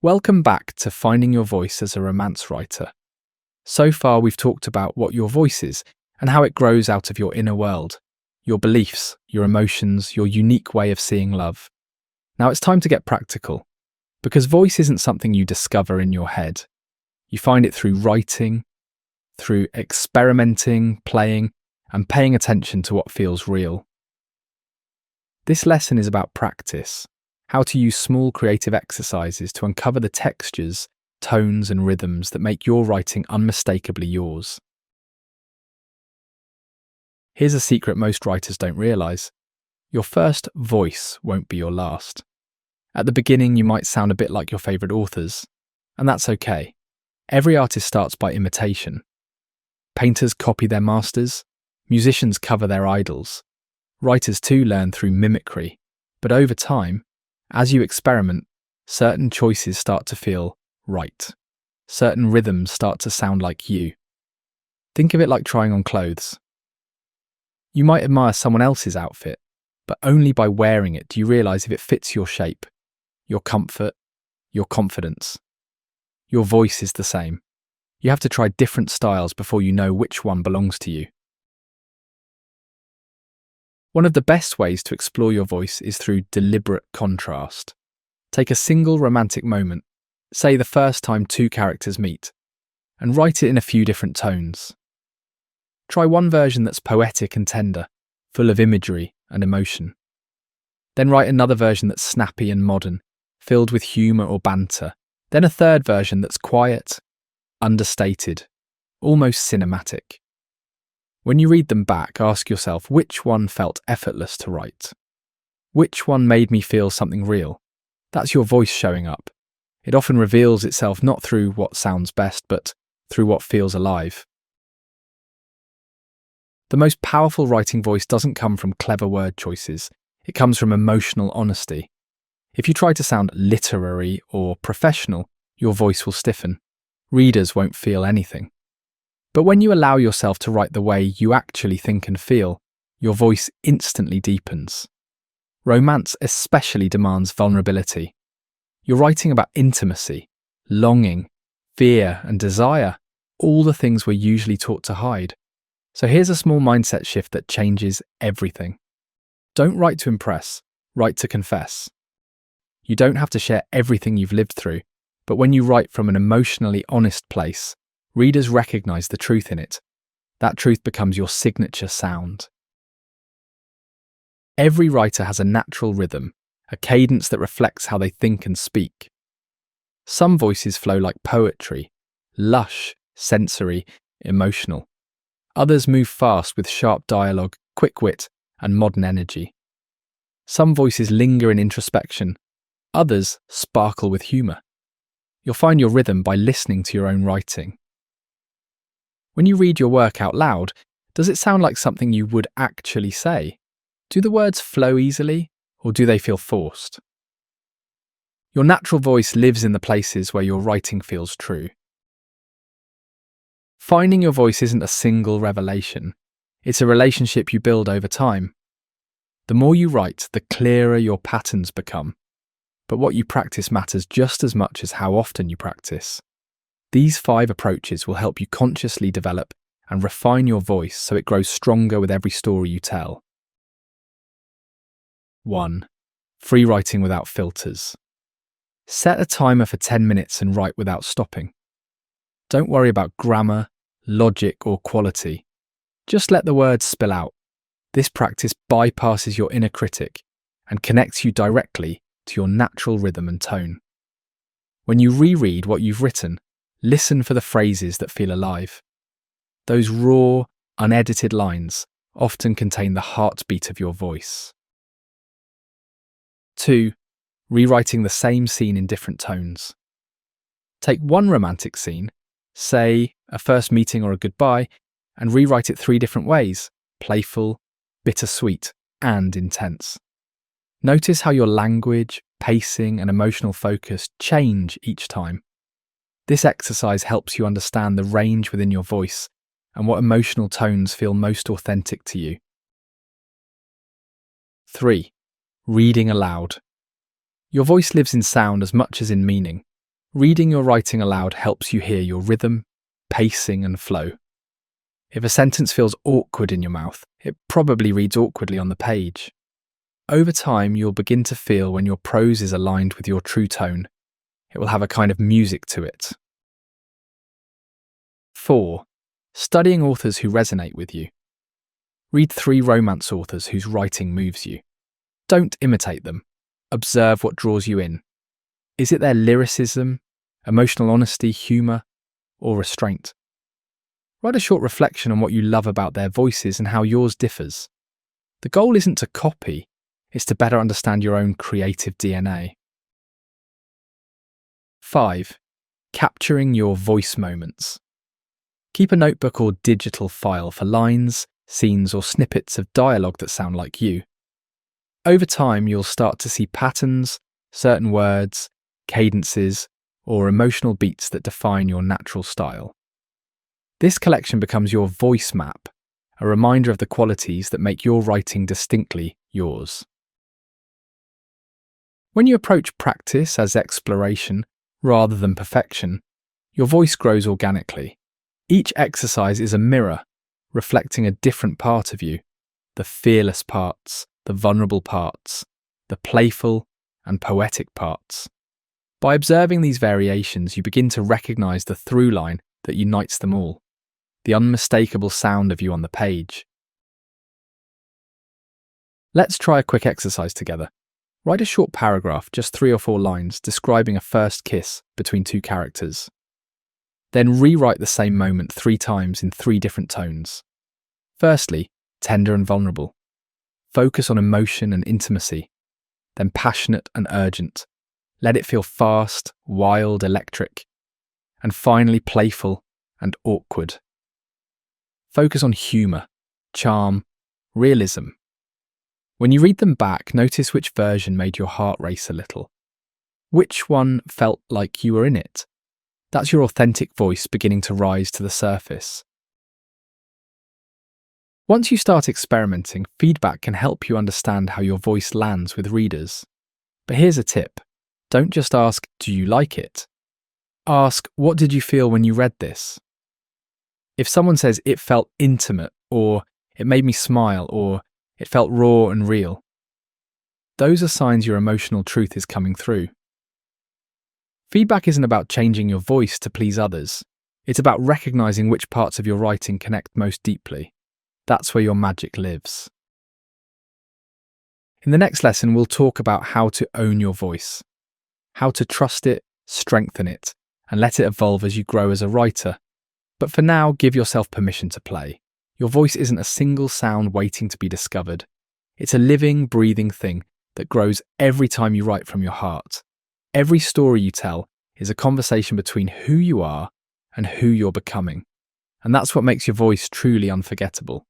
Welcome back to Finding Your Voice as a Romance Writer. So far, we've talked about what your voice is and how it grows out of your inner world, your beliefs, your emotions, your unique way of seeing love. Now it's time to get practical, because voice isn't something you discover in your head. You find it through writing, through experimenting, playing, and paying attention to what feels real. This lesson is about practice. How to use small creative exercises to uncover the textures, tones, and rhythms that make your writing unmistakably yours. Here's a secret most writers don't realize. Your first voice won't be your last. At the beginning, you might sound a bit like your favorite authors, and that's okay. Every artist starts by imitation. Painters copy their masters, musicians cover their idols. Writers too learn through mimicry, but over time, as you experiment, certain choices start to feel right. Certain rhythms start to sound like you. Think of it like trying on clothes. You might admire someone else's outfit, but only by wearing it do you realize if it fits your shape, your comfort, your confidence. Your voice is the same. You have to try different styles before you know which one belongs to you. One of the best ways to explore your voice is through deliberate contrast. Take a single romantic moment, say the first time two characters meet, and write it in a few different tones. Try one version that's poetic and tender, full of imagery and emotion. Then write another version that's snappy and modern, filled with humour or banter. Then a third version that's quiet, understated, almost cinematic. When you read them back, ask yourself which one felt effortless to write. Which one made me feel something real? That's your voice showing up. It often reveals itself not through what sounds best, but through what feels alive. The most powerful writing voice doesn't come from clever word choices. It comes from emotional honesty. If you try to sound literary or professional, your voice will stiffen. Readers won't feel anything. But when you allow yourself to write the way you actually think and feel, your voice instantly deepens. Romance especially demands vulnerability. You're writing about intimacy, longing, fear, and desire, all the things we're usually taught to hide. So here's a small mindset shift that changes everything. Don't write to impress, write to confess. You don't have to share everything you've lived through, but when you write from an emotionally honest place, readers recognize the truth in it. That truth becomes your signature sound. Every writer has a natural rhythm, a cadence that reflects how they think and speak. Some voices flow like poetry, lush, sensory, emotional. Others move fast with sharp dialogue, quick wit, and modern energy. Some voices linger in introspection, others sparkle with humour. You'll find your rhythm by listening to your own writing. When you read your work out loud, does it sound like something you would actually say? Do the words flow easily, or do they feel forced? Your natural voice lives in the places where your writing feels true. Finding your voice isn't a single revelation. It's a relationship you build over time. The more you write, the clearer your patterns become. But what you practice matters just as much as how often you practice. These 5 approaches will help you consciously develop and refine your voice so it grows stronger with every story you tell. 1. Free writing without filters. Set a timer for 10 minutes and write without stopping. Don't worry about grammar, logic, or quality. Just let the words spill out. This practice bypasses your inner critic and connects you directly to your natural rhythm and tone. When you reread what you've written, listen for the phrases that feel alive. Those raw, unedited lines often contain the heartbeat of your voice. 2. Rewriting the same scene in different tones. Take one romantic scene, say a first meeting or a goodbye, and rewrite it 3 different ways: playful, bittersweet, and intense. Notice how your language, pacing, and emotional focus change each time. This exercise helps you understand the range within your voice and what emotional tones feel most authentic to you. 3. Reading aloud. Your voice lives in sound as much as in meaning. Reading your writing aloud helps you hear your rhythm, pacing, and flow. If a sentence feels awkward in your mouth, it probably reads awkwardly on the page. Over time, you'll begin to feel when your prose is aligned with your true tone. It will have a kind of music to it. 4. Studying authors who resonate with you. Read 3 romance authors whose writing moves you. Don't imitate them. Observe what draws you in. Is it their lyricism, emotional honesty, humour, or restraint? Write a short reflection on what you love about their voices and how yours differs. The goal isn't to copy, it's to better understand your own creative DNA. 5. Capturing your voice moments. Keep a notebook or digital file for lines, scenes, or snippets of dialogue that sound like you. Over time, you'll start to see patterns, certain words, cadences, or emotional beats that define your natural style. This collection becomes your voice map, a reminder of the qualities that make your writing distinctly yours. When you approach practice as exploration rather than perfection, your voice grows organically. Each exercise is a mirror, reflecting a different part of you, the fearless parts, the vulnerable parts, the playful and poetic parts. By observing these variations, you begin to recognize the through line that unites them all, the unmistakable sound of you on the page. Let's try a quick exercise together. Write a short paragraph, just 3 or 4 lines, describing a first kiss between 2 characters. Then rewrite the same moment 3 times in 3 different tones. Firstly, tender and vulnerable. Focus on emotion and intimacy. Then passionate and urgent. Let it feel fast, wild, electric. And finally, playful and awkward. Focus on humour, charm, realism. When you read them back, notice which version made your heart race a little. Which one felt like you were in it? That's your authentic voice beginning to rise to the surface. Once you start experimenting, feedback can help you understand how your voice lands with readers. But here's a tip. Don't just ask, "Do you like it?" Ask, "What did you feel when you read this?" If someone says, "It felt intimate," or "It made me smile," or "It felt raw and real," those are signs your emotional truth is coming through. Feedback isn't about changing your voice to please others. It's about recognizing which parts of your writing connect most deeply. That's where your magic lives. In the next lesson, we'll talk about how to own your voice, how to trust it, strengthen it, and let it evolve as you grow as a writer. But for now, give yourself permission to play. Your voice isn't a single sound waiting to be discovered. It's a living, breathing thing that grows every time you write from your heart. Every story you tell is a conversation between who you are and who you're becoming. And that's what makes your voice truly unforgettable.